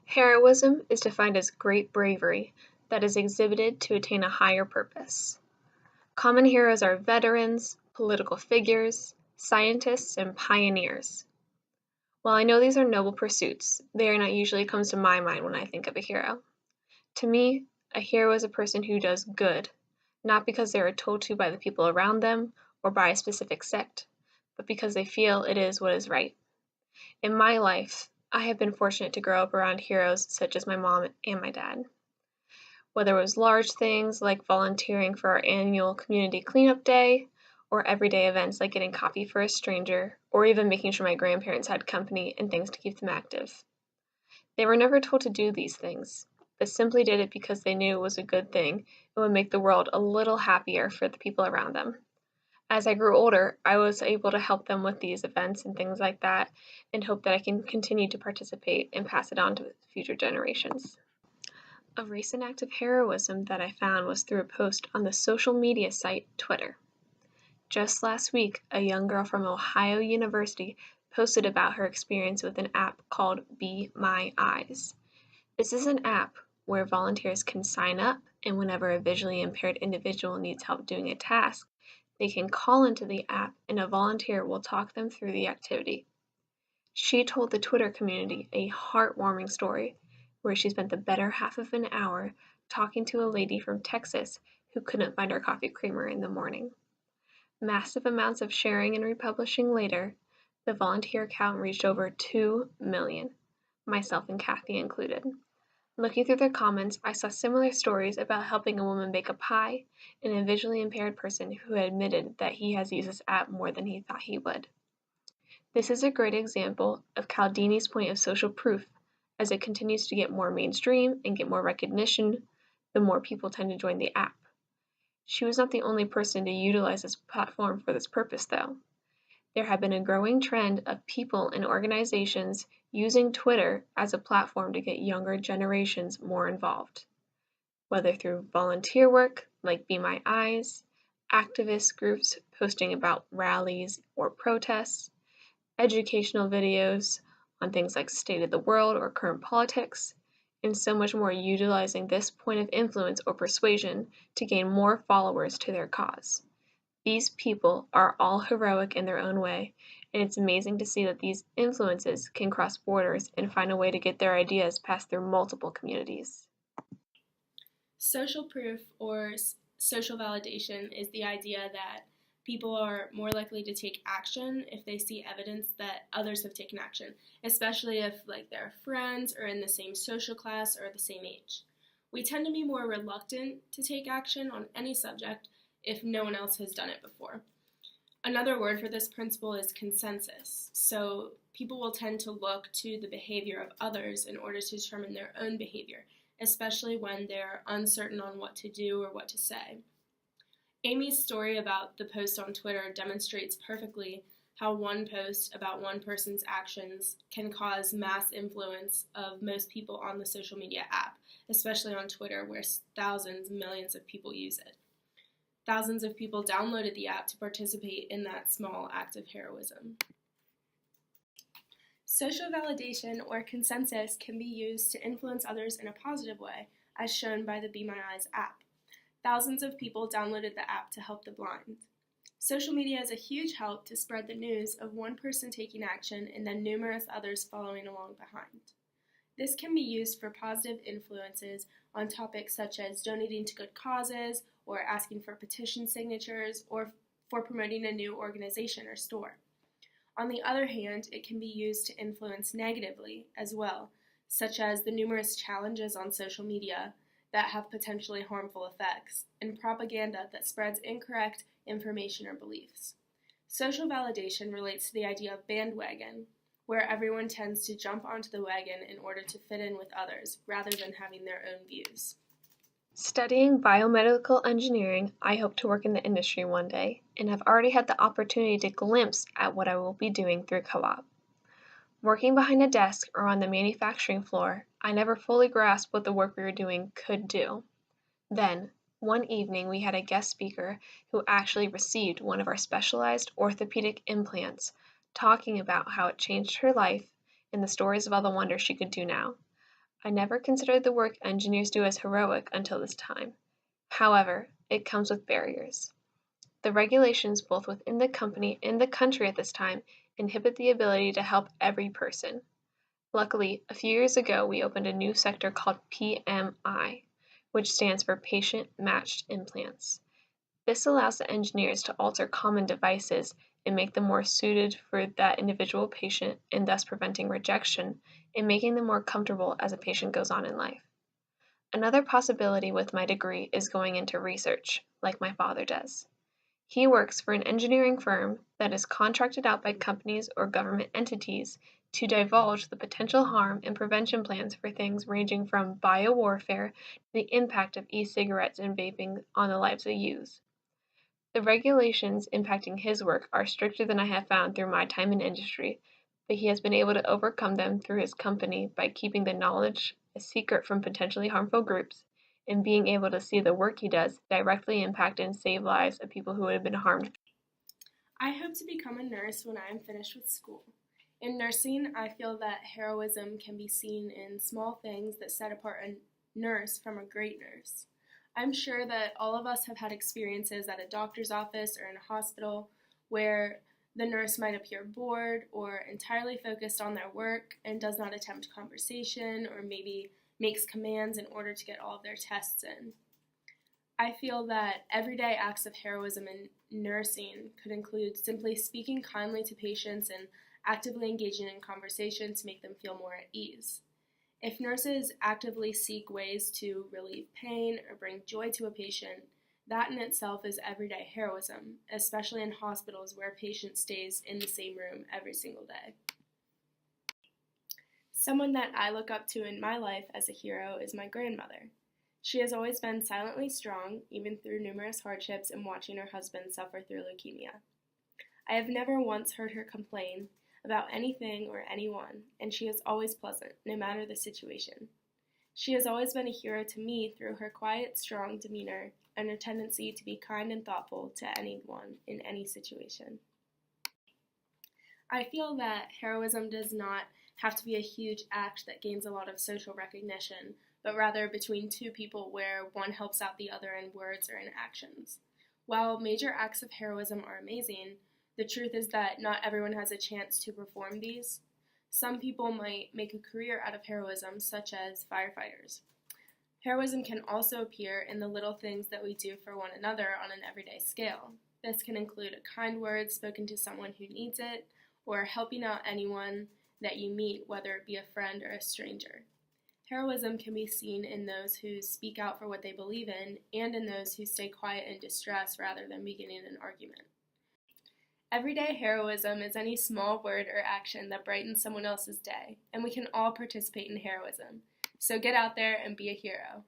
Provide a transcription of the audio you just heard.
Heroism is defined as great bravery that is exhibited to attain a higher purpose. Common heroes are veterans, political figures, scientists, and pioneers. While I know these are noble pursuits, they are not usually comes to my mind when I think of a hero. To me, a hero is a person who does good, not because they are told to by the people around them or by a specific sect, but because they feel it is what is right. In my life, I have been fortunate to grow up around heroes such as my mom and my dad. Whether it was large things like volunteering for our annual community cleanup day, or everyday events like getting coffee for a stranger, or even making sure my grandparents had company and things to keep them active. They were never told to do these things, but simply did it because they knew it was a good thing and would make the world a little happier for the people around them. As I grew older, I was able to help them with these events and things like that and hope that I can continue to participate and pass it on to future generations. A recent act of heroism that I found was through a post on the social media site Twitter. Just last week, a young girl from Ohio University posted about her experience with an app called Be My Eyes. This is an app where volunteers can sign up, and whenever a visually impaired individual needs help doing a task, they can call into the app and a volunteer will talk them through the activity. She told the Twitter community a heartwarming story where she spent the better half of an hour talking to a lady from Texas who couldn't find her coffee creamer in the morning. Massive amounts of sharing and republishing later, the volunteer count reached over 2 million, myself and Kathy included. Looking through the comments, I saw similar stories about helping a woman bake a pie and a visually impaired person who admitted that he has used this app more than he thought he would. This is a great example of Cialdini's point of social proof. As it continues to get more mainstream and get more recognition, the more people tend to join the app. She was not the only person to utilize this platform for this purpose, though. There had been a growing trend of people and organizations using Twitter as a platform to get younger generations more involved, whether through volunteer work like Be My Eyes, activist groups posting about rallies or protests, educational videos on things like state of the world or current politics, and so much more utilizing this point of influence or persuasion to gain more followers to their cause. These people are all heroic in their own way, and it's amazing to see that these influences can cross borders and find a way to get their ideas passed through multiple communities. Social proof or social validation is the idea that people are more likely to take action if they see evidence that others have taken action, especially if they're friends or in the same social class or the same age. We tend to be more reluctant to take action on any subject if no one else has done it before. Another word for this principle is consensus. So people will tend to look to the behavior of others in order to determine their own behavior, especially when they're uncertain on what to do or what to say. Amy's story about the post on Twitter demonstrates perfectly how one post about one person's actions can cause mass influence of most people on the social media app, especially on Twitter, where thousands, millions of people use it. Thousands of people downloaded the app to participate in that small act of heroism. Social validation or consensus can be used to influence others in a positive way, as shown by the Be My Eyes app. Thousands of people downloaded the app to help the blind. Social media is a huge help to spread the news of one person taking action and then numerous others following along behind. This can be used for positive influences on topics such as donating to good causes, or asking for petition signatures, or for promoting a new organization or store. On the other hand, it can be used to influence negatively as well, such as the numerous challenges on social media that have potentially harmful effects, and propaganda that spreads incorrect information or beliefs. Social validation relates to the idea of bandwagon, where everyone tends to jump onto the wagon in order to fit in with others, rather than having their own views. Studying biomedical engineering, I hope to work in the industry one day, and have already had the opportunity to glimpse at what I will be doing through co-op. Working behind a desk or on the manufacturing floor, I never fully grasped what the work we were doing could do. Then, one evening we had a guest speaker who actually received one of our specialized orthopedic implants, talking about how it changed her life and the stories of all the wonders she could do now. I never considered the work engineers do as heroic until this time. However, it comes with barriers. The regulations both within the company and the country at this time inhibit the ability to help every person. Luckily, a few years ago we opened a new sector called PMI, which stands for Patient Matched Implants. This allows the engineers to alter common devices and make them more suited for that individual patient and thus preventing rejection and making them more comfortable as a patient goes on in life. Another possibility with my degree is going into research, like my father does. He works for an engineering firm that is contracted out by companies or government entities to divulge the potential harm and prevention plans for things ranging from biowarfare to the impact of e-cigarettes and vaping on the lives they use. The regulations impacting his work are stricter than I have found through my time in industry, but he has been able to overcome them through his company by keeping the knowledge a secret from potentially harmful groups and being able to see the work he does directly impact and save lives of people who would have been harmed. I hope to become a nurse when I am finished with school. In nursing, I feel that heroism can be seen in small things that set apart a nurse from a great nurse. I'm sure that all of us have had experiences at a doctor's office or in a hospital where the nurse might appear bored or entirely focused on their work and does not attempt conversation or maybe makes commands in order to get all of their tests in. I feel that everyday acts of heroism in nursing could include simply speaking kindly to patients and actively engaging in conversation to make them feel more at ease. If nurses actively seek ways to relieve pain or bring joy to a patient, that in itself is everyday heroism, especially in hospitals where a patient stays in the same room every single day. Someone that I look up to in my life as a hero is my grandmother. She has always been silently strong, even through numerous hardships and watching her husband suffer through leukemia. I have never once heard her complain about anything or anyone, and she is always pleasant, no matter the situation. She has always been a hero to me through her quiet, strong demeanor and her tendency to be kind and thoughtful to anyone in any situation. I feel that heroism does not have to be a huge act that gains a lot of social recognition, but rather between two people where one helps out the other in words or in actions. While major acts of heroism are amazing, the truth is that not everyone has a chance to perform these. Some people might make a career out of heroism, such as firefighters. Heroism can also appear in the little things that we do for one another on an everyday scale. This can include a kind word spoken to someone who needs it, or helping out anyone that you meet, whether it be a friend or a stranger. Heroism can be seen in those who speak out for what they believe in, and in those who stay quiet in distress rather than beginning an argument. Everyday heroism is any small word or action that brightens someone else's day, and we can all participate in heroism. So get out there and be a hero.